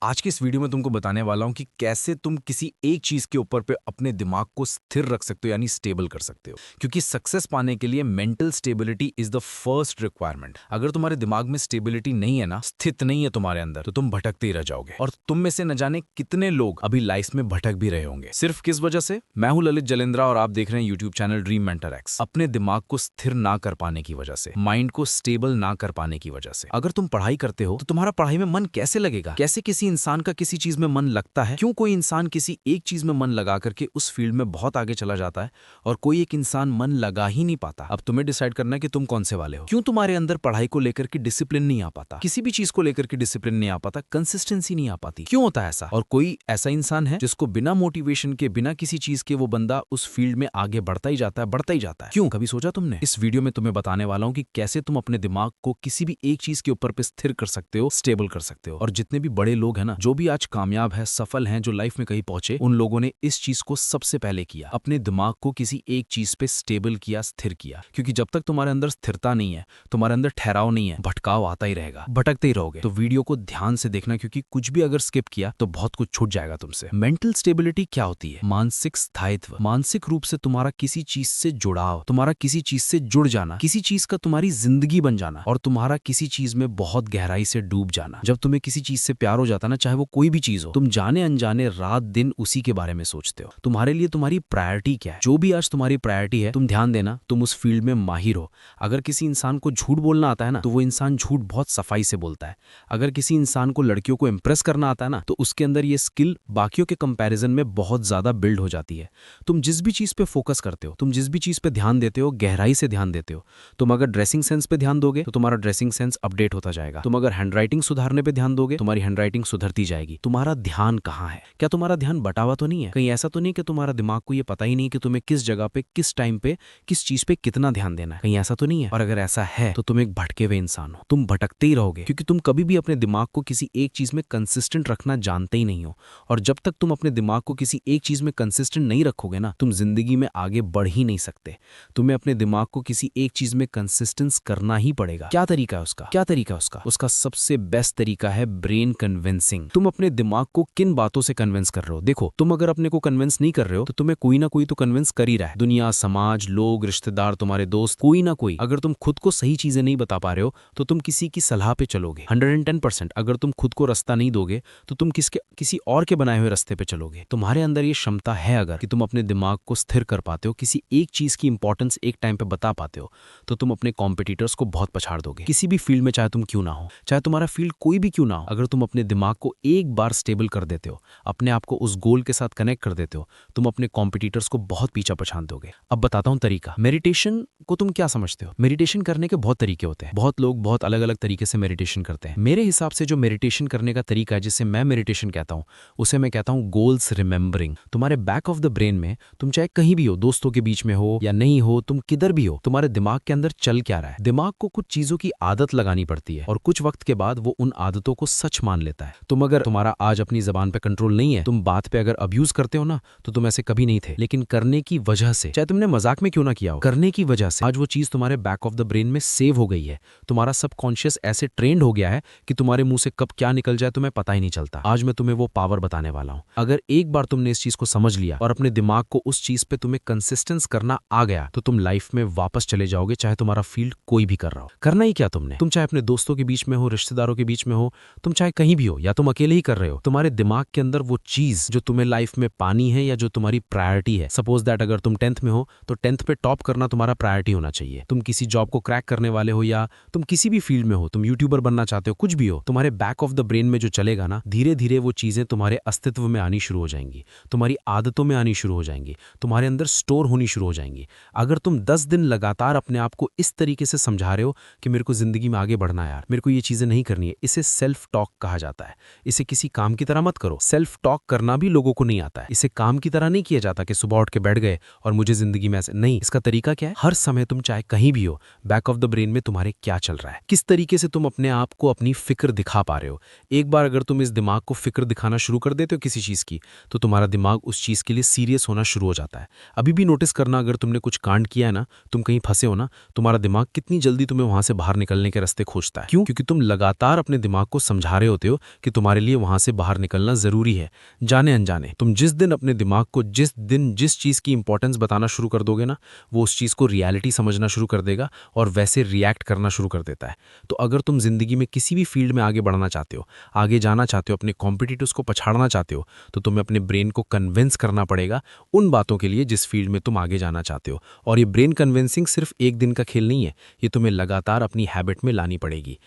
आज की इस वीडियो में तुमको बताने वाला हूं कि कैसे तुम किसी एक चीज के ऊपर पे अपने दिमाग को स्थिर रख सकते हो यानी स्टेबल कर सकते हो। क्योंकि सक्सेस पाने के लिए mental stability is the first requirement. अगर तुम्हारे दिमाग में स्टेबिलिटी नहीं है ना, स्थित नहीं है तुम्हारे अंदर, तो तुम भटकते ही रह जाओगे। और तुम में से न जाने कितने लोग अभी लाइफ में भटक भी रहे होंगे। सिर्फ किस वजह से? मैं हूं ललित जलेंद्रा और आप देख रहे हैं YouTube channel dream mentor x. अपने दिमाग को स्थिर ना कर पाने की वजह से, माइंड को स्टेबल ना कर पाने की वजह से। अगर तुम पढ़ाई करते हो तो तुम्हारा पढ़ाई में मन कैसे लगेगा? कैसे किसी इंसान का किसी चीज में मन लगता है? क्यों कोई इंसान किसी एक चीज में मन लगा करके उस फील्ड में बहुत आगे चला जाता है और कोई एक इंसान मन लगा ही नहीं पाता? अब तुम्हें डिसाइड करना है कि तुम कौन से वाले हो। क्यों तुम्हारे अंदर पढ़ाई को लेकर के डिसिप्लिन नहीं आ पाता, किसी भी चीज को लेकर के डिसिप्लिन नहीं आ पाता, कंसिस्टेंसी नहीं आ पाती? क्यों होता है ऐसा? और कोई ऐसा इंसान है जिसको बिना मोटिवेशन के, बिना किसी चीज के वो बंदा उस फील्ड में आगे बढ़ता ही जाता है, बढ़ता ही जाता है। क्यों? कभी सोचा तुमने? इस वीडियो में तुम्हें बताने वाला हूं कि कैसे तुम अपने दिमाग को किसी भी एक चीज के ऊपर पे स्थिर कर सकते हो, स्टेबल कर सकते हो। और जितने भी बड़े लोग हैं ना, जो भी आज कामयाब है, सफल हैं, जो लाइफ में कहीं पहुंचे, उन लोगों ने इस चीज को सबसे पहले किया, अपने दिमाग को किसी एक चीज पे स्टेबल किया, स्थिर किया। क्योंकि जब तक तुम्हारे अंदर स्थिरता नहीं है, तुम्हारे अंदर ठहराव नहीं है, भटकाव आता ही रहेगा, भटकते ही रहोगे। तो वीडियो को ध्यान से देखना, क्योंकि कुछ भी अगर स्किप किया तो बहुत कुछ छूट जाएगा तुमसे। मेंटल स्टेबिलिटी क्या होती है? मानसिक स्थायित्व, मानसिक रूप से तुम्हारा किसी चीज से जुड़ाव, तुम्हारा किसी चीज से जुड़ जाना, किसी चीज का तुम्हारी जिंदगी बन जाना और तुम्हारा किसी चीज में बहुत गहराई से डूब जाना। जब तुम्हें किसी चीज से प्यार हो जाता ना, चाहे वो कोई भी चीज हो, तुम जाने अनजाने रात दिन उसी के बारे में सोचते हो। तुम्हारे लिए तुम्हारी प्रायोरिटी क्या है? जो भी आज तुम्हारी प्रायोरिटी है, तुम ध्यान देना, तुम उस फील्ड में माहिर हो। अगर किसी इंसान को झूठ बोलना आता है ना, तो वो इंसान झूठ बहुत सफाई से बोलता है। अगर किसी इंसान को लड़कियों को इंप्रेस करना आता है ना, तो उसके अंदर ये स्किल बाकियों के कंपैरिजन में बहुत ज्यादा बिल्ड हो जाती है। तुम जिस भी चीज पे फोकस करते हो, तुम जिस भी चीज पे ध्यान देते हो, गहराई से ध्यान देते हो। तुम अगर ड्रेसिंग सेंस पे ध्यान दोगे तो तुम्हारा ड्रेसिंग सेंस अपडेट होता जाएगा। तुम अगर हैंडराइटिंग सुधारने पे ध्यान दोगे, तुम्हारी हैंडराइटिंग सुधरती जाएगी। तुम्हारा ध्यान कहाँ है? क्या तुम्हारा ध्यान बटा हुआ तो नहीं है? कहीं ऐसा तो नहीं कि तुम्हारा दिमाग को ये पता ही नहीं कि तुम्हें किस जगह पे, किस टाइम पे, किस चीज पे कितना ध्यान देना है? कहीं ऐसा तो नहीं है? और अगर ऐसा है तो तुम एक भटके हुए इंसान हो, तुम भटकते ही रहोगे, क्योंकि तुम कभी भी अपने दिमाग को किसी एक चीज में कंसिस्टेंट रखना जानते ही नहीं हो। और जब तक तुम अपने दिमाग को किसी एक चीज में कंसिस्टेंट नहीं रखोगे ना, तुम जिंदगी में आगे बढ़ ही नहीं सकते। तुम्हें अपने दिमाग को किसी एक चीज में कंसिस्टेंस करना ही पड़ेगा। क्या तरीका है उसका? क्या तरीका है उसका? उसका सबसे बेस्ट तरीका है ब्रेन कन्विंसिंग। तुम अपने दिमाग को किन बातों से कन्विंस कर रहे हो? देखो, तुम अगर अपने को कन्विंस नहीं कर रहे हो तो तुम्हें कोई ना कोई तो कन्विंस कर ही रहा है। दुनिया, समाज, लोग, रिश्तेदार, तुम्हारे दोस्त, कोई ना कोई। अगर तुम खुद को सही चीजें नहीं बता पा रहे हो तो तुम किसी की सलाह पे चलोगे। 110%। अगर तुम खुद को रास्ता नहीं दोगे तो तुम किसी और के बनाए हुए रास्ते पे चलोगे। तुम्हारे अंदर ये क्षमता है अगर कि तुम अपने दिमाग को स्थिर कर पाते हो, किसी एक चीज की इंपॉर्टेंस एक टाइम पे बता पाते हो, तो तुम अपने कॉम्पिटिटर्स को बहुत पछाड़ दोगे। किसी भी फील्ड में चाहे तुम क्यों ना हो, चाहे तुम्हारा फील्ड कोई भी क्यों ना हो, अगर तुम अपने दिमाग को एक बार स्टेबल कर देते हो, अपने आप को उस गोल के साथ कनेक्ट कर देते हो, तुम अपने कॉम्पिटिटर्स को बहुत पीछा पछाड़ दोगे। अब बताता हूं तरीका। मेडिटेशन को तुम क्या समझते हो? मेडिटेशन करने के बहुत तरीके होते हैं। बहुत लोग बहुत अलग अलग तरीके से मेडिटेशन करते हैं। मेरे हिसाब से जो मेडिटेशन करने का तरीका है, जिसे मैं मेडिटेशन कहता हूं, उसे मैं कहता हूं गोल्स रिमेंबरिंग। तुम्हारे बैक ऑफ द ब्रेन में, तुम चाहे कहीं भी हो, दोस्तों के बीच में हो या नहीं हो, तुम किधर भी हो, तुम्हारे दिमाग के अंदर चल क्या रहा है? दिमाग को कुछ चीजों की आदत लगानी पड़ती है और कुछ वक्त के बाद वो उन आदतों को सच मान लेता है। तुम्हारा आज अपनी जबान पे कंट्रोल नहीं है, तुम बात पे अगर अब्यूज करते हो ना, तो तुम ऐसे कभी नहीं थे, लेकिन करने की वजह से, चाहे तुमने मजाक में क्यों ना किया हो, करने की वजह से आज वो चीज तुम्हारे बैक ऑफ द ब्रेन में सेव हो गई है। तुम्हारा सबकॉन्शियस ऐसे ट्रेंड हो गया है कि तुम्हारे मुंह से कब क्या निकल जाए तुम्हें पता ही नहीं चलता। आज मैं तुम्हें वो पावर बताने वाला हूं। अगर एक बार तुमने इस चीज को समझ लिया और अपने दिमाग को उस चीज पे तुम्हें कंसिस्टेंस करना आ गया, तो तुम लाइफ में वापस चले जाओगे, चाहे तुम्हारा फील्ड कोई भी कर रहा हो। करना ही क्या तुमने? तुम चाहे अपने दोस्तों के बीच में हो, रिश्तेदारों के बीच में हो, तुम चाहे कहीं भी हो, या तुम अकेले ही कर रहे हो, तुम्हारे दिमाग के अंदर वो चीज जो तुम्हें लाइफ में पानी है या जो तुम्हारी प्रायोरिटी है। सपोज दैट अगर तुम 10th में हो तो 10th पे टॉप करना तुम्हारा प्रायोरिटी होना चाहिए। तुम किसी जॉब को क्रैक करने वाले हो या तुम किसी भी फील्ड में हो, तुम यूट्यूबर बनना चाहते हो, कुछ भी हो, तुम्हारे बैक ऑफ द ब्रेन में जो चलेगा ना, धीरे धीरे वो चीजें तुम्हारे अस्तित्व में आनी शुरू हो जाएंगी, तुम्हारी आदतों में आनी शुरू हो जाएंगी, तुम्हारे अंदर स्टोर होनी शुरू हो जाएंगी। अगर तुम 10 दिन लगातार अपने आप को इस तरीके से समझा रहे हो कि मेरे को जिंदगी में आगे बढ़ना है यार, मेरे को ये चीजें नहीं करनी है, इसे सेल्फ टॉक कहा जाता है। इसे किसी काम की तरह मत करो। सेल्फ टॉक करना भी लोगों को नहीं आता है। इसे काम की तरह नहीं किया जाता कि सुबह उठ के बैठ गए और मुझे जिंदगी में ऐसे नहीं। इसका तरीका क्या है? हर समय तुम चाहे कहीं भी हो, बैक ऑफ द ब्रेन में तुम्हारे क्या चल रहा है, किस तरीके से तुम अपने आप को अपनी फिक्र दिखा पा रहे हो। एक बार अगर तुम इस दिमाग को फिक्र दिखाना शुरू कर देते हो किसी चीज की, तो तुम्हारा दिमाग उस चीज के लिए सीरियस होना शुरू हो जाता है। अभी भी नोटिस करना, अगर तुमने कुछ कांड किया है ना, तुम कहीं फंसे हो ना, तुम्हारा दिमाग कितनी जल्दी तुम्हें वहां से बाहर निकलने के रास्ते खोजता है। क्यों? क्योंकि तुम लगातार अपने दिमाग को समझा रहे होते हो कि तुम्हारे लिए वहां से बाहर निकलना जरूरी है। जाने अनजाने तुम जिस दिन अपने दिमाग को जिस चीज की इंपॉर्टेंस बताना शुरू कर दोगे ना, वो उस चीज को रियलिटी समझना शुरू कर देगा और वैसे रिएक्ट करना शुरू कर देता है। तो अगर तुम जिंदगी में किसी भी फील्ड में आगे बढ़ना चाहते हो, आगे जाना चाहते हो, अपने कॉम्पिटिटर्स को पछाड़ना चाहते हो, तो तुम्हें अपने ब्रेन को कन्विंस करना पड़ेगा उन बातों के लिए जिस फील्ड में तुम आगे जाना चाहते हो। और ये ब्रेन कन्विंसिंग सिर्फ एक दिन का खेल नहीं है, ये तुम्हें लगातार अपनी हैबिट में लानी पड़ेगी।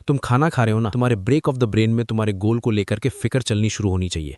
तुम खाना खा रहे हो ना, तुम्हारे ब्रेक ऑफ द ब्रेन में तुम्हारे गोल को लेकर के फिक्र चलनी शुरू होनी चाहिए।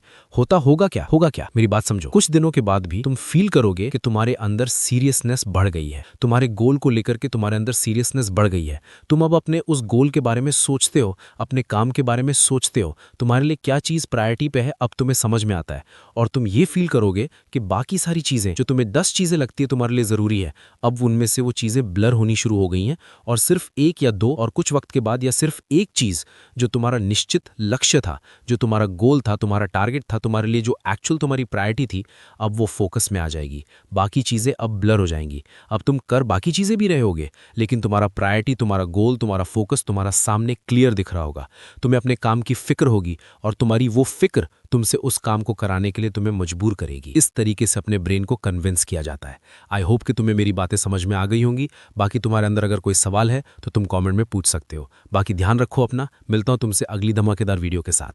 होगा क्या, मेरी बात समझो। कुछ दिनों के बाद भी तुम फील करोगे कि तुम्हारे अंदर सीरियसनेस बढ़ गई है, तुम्हारे गोल को लेकर के तुम्हारे अंदर सीरियसनेस बढ़ गई है। तुम अब अपने उस गोल के बारे में सोचते हो, अपने काम के बारे में सोचते हो, तुम्हारे लिए क्या चीज प्रायोरिटी पे है अब तुम्हें समझ में आता है। और तुम ये फील करोगे कि बाकी सारी चीजें, जो तुम्हें 10 चीजें लगती है तुम्हारे लिए जरूरी है, अब उनमें से वो चीजें ब्लर होनी शुरू हो गई हैं और सिर्फ एक या दो, और कुछ वक्त के बाद या सिर्फ एक चीज जो तुम्हारा निश्चित लक्ष्य था, जो तुम्हारा गोल था, तुम्हारा टारगेट था, तुम्हारे लिए जो एक्चुअल तुम्हारी प्रायोरिटी थी, अब वो फोकस में आ जाएगी। बाकी चीजें अब ब्लर हो जाएंगी। अब तुम कर बाकी चीजें भी रहे होगे, लेकिन तुम्हारा प्रायोरिटी, तुम्हारा गोल, तुम्हारा फोकस तुम्हारा सामने क्लियर दिख रहा होगा। तुम्हें अपने काम की फिक्र होगी और तुम्हारी वो फिक्र तुमसे उस काम को कराने के लिए तुम्हें मजबूर करेगी। इस तरीके से अपने ब्रेन को कन्विंस किया जाता है। आई होप कि तुम्हें मेरी बातें समझ में आ गई होंगी। बाकी तुम्हारे अंदर अगर कोई सवाल है तो तुम कमेंट में पूछ सकते हो। बाकी ध्यान रखो अपना। मिलता हूं तुमसे अगली धमाकेदार वीडियो के साथ।